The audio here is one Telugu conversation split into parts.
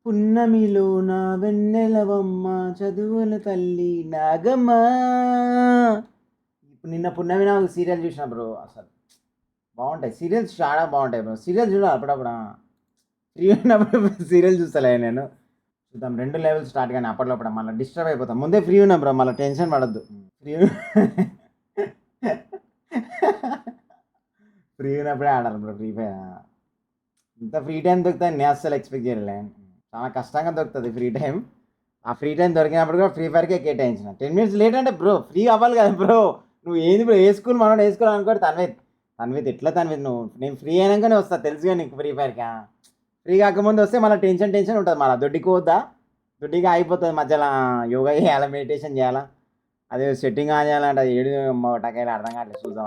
పున్నమిలోన వెన్నెలవమ్మ చదువుల తల్లి నాగమ్మ. ఇప్పుడు నిన్న పున్నమి నాకు సీరియల్ చూసిన బ్రో. అసలు బాగుంటాయి సీరియల్స్, చాలా బాగుంటాయి బ్రో. సీరియల్ చూడాలి అప్పుడప్పుడు. ఫ్రీ ఉన్నప్పుడు సీరియల్ చూస్తలే నేను. చూద్దాం 2 లెవెల్స్ స్టార్ట్ కానీ అప్పటిలోపల మళ్ళీ డిస్టర్బ్ అయిపోతాం. ముందే ఫ్రీ ఉన్నా బ్రో, మళ్ళీ టెన్షన్ పడద్దు. ఫ్రీ ఫ్రీ ఉన్నప్పుడే ఆడాలి బ్రో ఫ్రీ ఫైర్. ఇంత ఫ్రీ టైం దొరుకుతుంది నేను అస్సలు ఎక్స్పెక్ట్ చేయలే. చాలా కష్టంగా దొరుకుతుంది ఫ్రీ టైం. ఆ ఫ్రీ టైం దొరికినప్పుడు కూడా ఫ్రీ ఫైర్కే కేటాయించిన. 10 minutes లేట్ అంటే బ్రో ఫ్రీ అవ్వాలి కదా బ్రో. నువ్వు ఏంది బ్రో, ఏ స్కూల్ మనం వేసుకోవాలి అనుకోడు. తన్విత్ ఎట్లా తన్విత్ నువ్వు, నేను ఫ్రీ అయినాకనే వస్తా తెలుసుగా నీకు ఫ్రీ ఫైర్కి. ఫ్రీ కాకముందు వస్తే మళ్ళీ టెన్షన్ ఉంటుంది. మళ్ళీ దొడ్డికి పోద్దా, దొడ్డిగా అయిపోతుంది. మధ్యలో యోగా చేయాలా, మెడిటేషన్ చేయాలా, అదే సెట్టింగ్ ఆన్ చేయాలంటే ఏడు టకాయలు అర్థం కావట్లేదు. చూద్దాం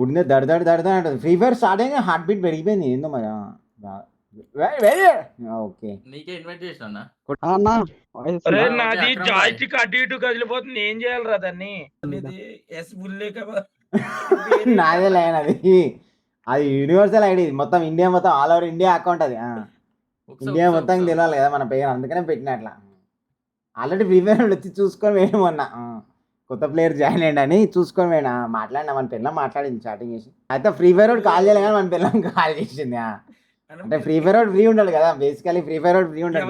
గుండె దడదడ అంటుంది. ఫ్రీ ఫైర్ స్టార్ట్ అయినా హార్ట్ బీట్ పెరిగిపోయింది ఏందో మరి. ఓకే నీకే ఇన్వైట్ చేసిన నాది జాయిస్టిక్ అటు ఇటు కదిలిపోతుంది, ఏం చేయాలి రా దాన్ని? నాదే లైన్ అది. అది యూనివర్సల్ ఐడి మొత్తం ఇండియా మొత్తం, ఆల్ ఓవర్ ఇండియా అకౌంట్ అది. ఇండియా మొత్తం తెలియాలి కదా మన పేరు, అందుకనే పెట్టినట్లా. ఆల్రెడీ ఫ్రీ ఫైర్ వచ్చి చూసుకొని వేయడం మొన్న. కొత్త ప్లేయర్ జాయిన్ అయ్యండి అని చూసుకొని పోయినా. మాట్లాడినా, మన పిల్ల మాట్లాడింది చాటింగ్ చేసి. అయితే ఫ్రీ ఫైర్ వాడు కాల్ చేయలే కానీ మన పిల్లని కాల్ చేసింది. అంటే ఫ్రీ ఫైర్ వాడు ఫ్రీ ఉండాలి కదా బేసికలీ. ఫ్రీ ఫైర్ వాడు ఫ్రీ ఉండాలి.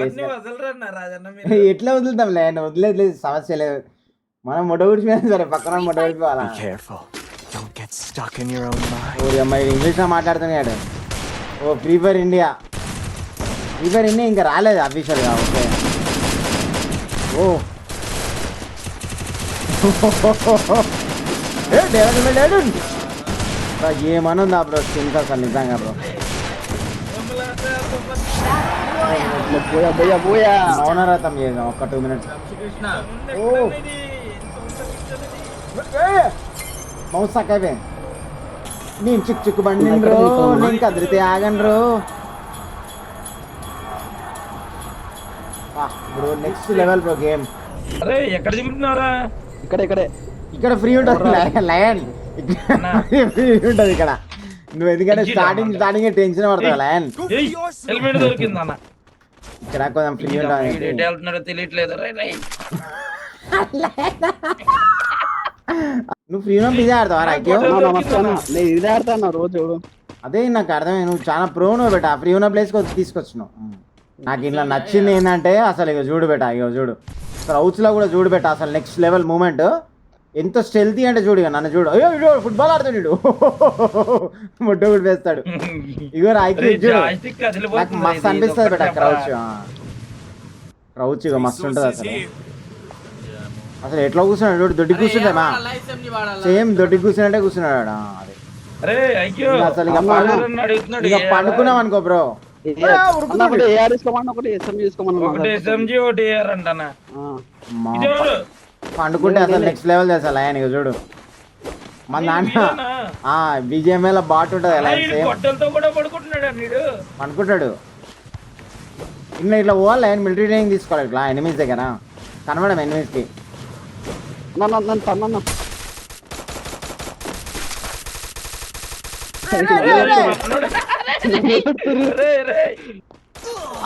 ఎట్లా వదులుతాం లేండి, వదిలేదు సమస్య లేదు. మనం మొట్టగుడిపోయినా సరే పక్కన మొట్టగుడిపోవాలా. అమ్మాయి ఇంగ్లీష్లో మాట్లాడుతున్నాడు. ఓ ఫ్రీ ఫైర్ ఇండియా ఇంకా రాలేదు అఫీషియల్గా. ఓకే ఓ ఏమనుందా బ్రో స్కిన్స్ అసలు నిజంగా బ్రో. మౌనరథం చేద్దాం ఒక 2 minutes. మౌస్ సక్కవే నేను చిక్కు బండి బ్రో, నేను కదిలితే ఆగండి bro. Bro next level bro game. అరే ఎక్కడ దిగుతున్నారా? ఇక్కడ ఫ్రీ ఉంటుంది లయన్, ఫ్రీ ఉంటుంది ఇక్కడ. నువ్వు ఎందుకంటే స్టార్టింగ్ టెన్షన్ పడతావు లయన్. హెల్మెట్ దొరికింది అన్న ఇక్కడ కొంచెం ఫ్రీ ఉంటుంది. తెలియట్లేదు. నువ్వు ఫ్రీ ఉన్నప్పుడు ఇదే ఆడతావా? ఇదే ఆడతాను రోజు. అదే నాకు అర్థమే, నువ్వు చాలా ప్రో నువ్వు బెట. ఫ్రీ ఉన్న ప్లేస్కి తీసుకొచ్చినావు. నాకు ఇట్లా నచ్చింది ఏంటంటే అసలు ఇక చూడు బెట, ఇక చూడు క్రౌచ్లో కూడా చూడు బెట. అసలు నెక్స్ట్ లెవెల్ మూమెంట్ ఎంత స్టెల్తీ అంటే చూడు. ఇక నన్ను చూడు, అయ్యో ఇడు ఫుట్బాల్ ఆడుతాడు, ముడ్డ కూడా వేస్తాడు. ఇగో ఐక్యూ చూడు, నాకు మస్తు అనిపిస్తుంది బెట క్రౌచ్. ఇక మస్తు ఉంటుంది అసలు ఎట్లా కూర్చున్నాడు చూడు. దొడ్డి కూర్చుంటామా, సేమ్ దొడ్డి కూర్చున్నట్టే కూర్చున్నాడు. అసలు ఇక పండుకున్నాం అనుకో బ్రో. పండుకుంటే అసలు నెక్స్ట్ లెవెల్ చేస్తా ఆయన. ఇక చూడు మన దాంట్లో BGMI బాట్ ఉంటుంది, పండుకుంటాడు. ఇంకా ఇట్లా పోవాలి ఆయన. మిలిటరీ ట్రైనింగ్ తీసుకోవాలి ఇట్లా ఎనిమిస్ దగ్గర కనబడం ఎనిమిస్కి.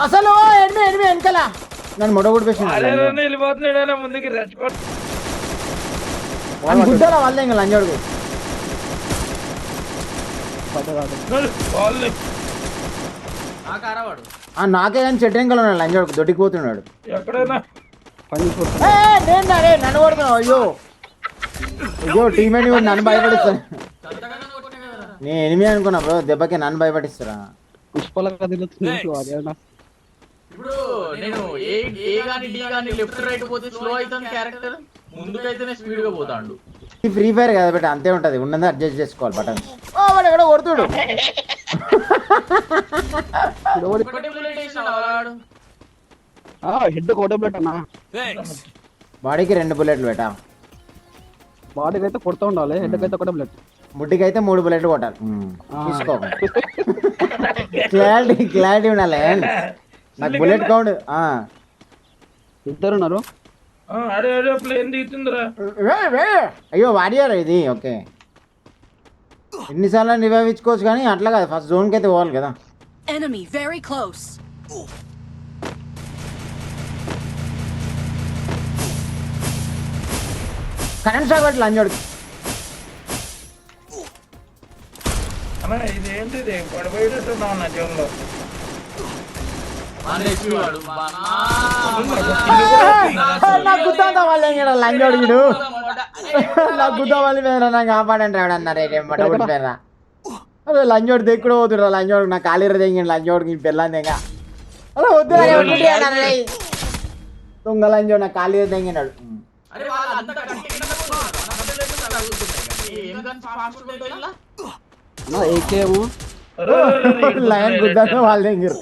అసలు ఎనిమిది వెనకాల నన్ను మొడగొట్టు గుడ్డరా వాళ్ళ ఇంకా లంజోడుకు. నాకే కానీ చెట్టు వెంకలు ఉన్నాడు లంజోడుకు, దొడ్డికి పోతున్నాడు. నన్ను కొడుతున్నావు. అయ్యో టీమేట్ నన్ను భయపడిస్తాను. నేను ఎనిమిది అనుకున్నా బ్రో, దెబ్బకి నన్ను భయపడిస్తారా. ఇప్పుడు నేను ఏ గాని డి గాని లెఫ్ట్ రైట్ పోతే స్లో అవుతాను క్యారెక్టర్, ముందుకైతేనే స్పీడ్ గా పోతాడు. ఈ ఫ్రీ ఫైర్ కదా బట్ అంతే ఉంటది, ఉన్నది అడ్జస్ట్ చేసుకోవాలి బటన్. వాడు ఎక్కడ కొడుతుడు. బాడీకి 2 బుల్లెట్లు బెటా. బాడీకి అయితే కొడుతూ ఉండాలి, హెడ్కి అయితే 1 బుల్లెట్, ముడ్డికి అయితే 3 బుల్లెట్లు కొట్టాలి. తీసుకో క్లారిటీ ఉండాలి. నాకు బుల్లెట్ కౌంట్. ఇద్దరున్నారు. అయ్యో వాడియారా ఇది. ఓకే ఎన్నిసార్లు రివైవ్ ఇచ్చుకోవచ్చు కానీ అట్లా కాదు, ఫస్ట్ జోన్కి అయితే పోవాలి కదా. enemy very close. Current shock పెట్టి లంచోడికి. అన్న ఇదేంటిది పడిపోయేటట్టున్నావు నా జీవనంలో. నాకు గుర్తుందా వాళ్ళు ఏం లంచోడు వీడు. నాకు గుర్తా వాళ్ళు నాకు కాపాడండి ఎవడన్నారు ఏమన్నా అదే లంచోడు దిక్కుడు పోతుడు లంచోడు నా కాలీర తెంగి లంచోడికి పెళ్ళాను తెంగ అలా వద్దు దొంగ లంచోడు నా కాలీర తెంగినాడు. ఏకేమో లయన్ గుద్దా వాళ్ళు తెంగిరు.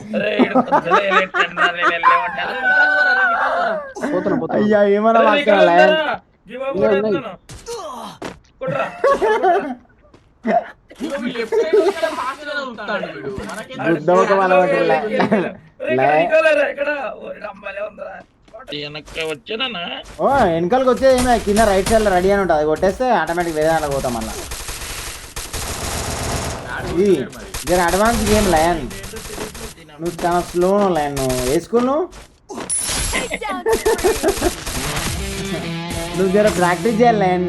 అయ్యా ఏమన్నా మాత్రం లయన్ గుద్దవక వాళ్ళ ఓ వెనకాలకి వచ్చేది ఏమే కింద రైట్ సైడ్ లో రెడీ అని ఉంటుంది. అది కొట్టేస్తే ఆటోమేటిక్ వేరే దాంట్లో పోతాం మళ్ళా. ఇది జర అడ్వాన్స్ గేమ్ లయన్. నువ్వు చాలా స్లో లయన్. నువ్వు వేసుకును నువ్వు జర ప్రాక్టీస్ చేయాలి లయన్.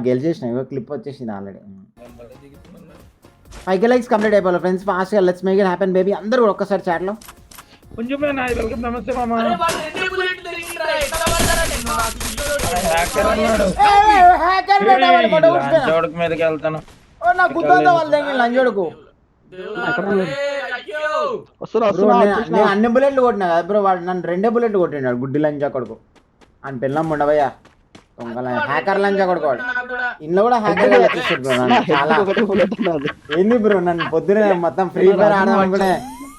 గెలిచేసిన ఇగో క్లిప్ వచ్చేసింది ఆల్రెడీ. 5 likes కంప్లీట్ అయిపోవాలి ఫ్రెండ్స్. ఫాస్ట్ గా let's make it happen baby. అందరూ కూడా ఒక్కసారి చాట్ లో కొంచెం నమస్తే మామ. జోడకు మీదకి వెళ్తాను. నాకు గుర్తుందా వాళ్ళు దగ్గర లంజోడుకు. నేను అన్ని బుల్లెట్లు కొట్టినా కదా బ్రో. వాడు నన్ను 2 బుల్లెట్లు కొట్టినాడు గుడ్డి లంజా కొడుకు. అని పిల్లం ఉండవయ్యా హ్యాకర్ లంజా కొడుకు. వాడు ఇంట్లో కూడా హ్యాకర్ వచ్చేసాడు బ్రో. నన్ను చాలా ఏంది బ్రో నన్ను పొద్దునే మొత్తం ఫ్రీ ఫైర్ ఆడదామని కూడా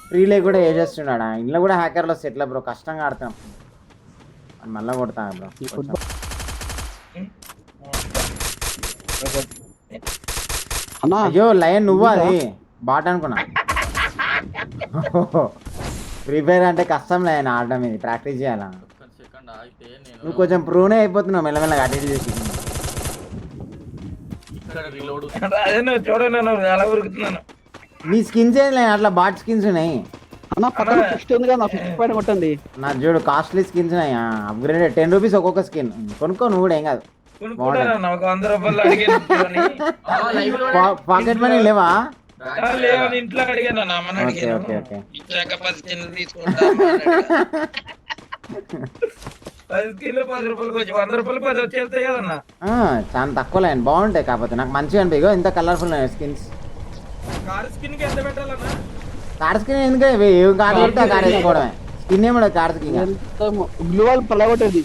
ఫ్రీలే కూడా వేసేస్తున్నాడు. ఇంట్లో కూడా హ్యాకర్లో సెటిల్ బ్రో. కష్టంగా ఆడతాం అని మళ్ళీ కొడతా బ్రో. అయ్యో లయన్ నువ్వు అది బాట్ అనుకున్నా. ఫ్రీ ఫైర్ అంటే కష్టం లయన్ ఆడడం. ఇది ప్రాక్టీస్ చేయాలా. నువ్వు కొంచెం ప్రూనే అయిపోతున్నావు మెల్లమెల్లగా అటెండ్ చేసి. చూడండి ఎలా ఉరుకుతున్నాను. నీ స్కిన్స్ ఏం లేదు అట్లా బాట్ స్కిన్స్ ఉన్నాయి. నా చూడు కాస్ట్లీ స్కిన్స్ ఉన్నాయి. అప్గ్రేడెడ్ 10 రూపీస్ ఒక్కొక్క స్కిన్. కొనుక్కో నువ్వు కూడా ఏం కాదు. పాకెట్ మనీ లేవా? ఇంట్లో అడిగాను. చాలా తక్కువ లైన్ బాగుంటాయి. కాకపోతే నాకు మంచిగా అనిపించో ఇంత కలర్ఫుల్ స్కిన్స్. కార్ స్కిన్ ఎందుకంటే ఏ కార్ పడితే ఆ కార్ వేసుకోవడమే. స్కిన్ ఏమో కార్ స్కిన్ గ్లో పలగొట్టేది.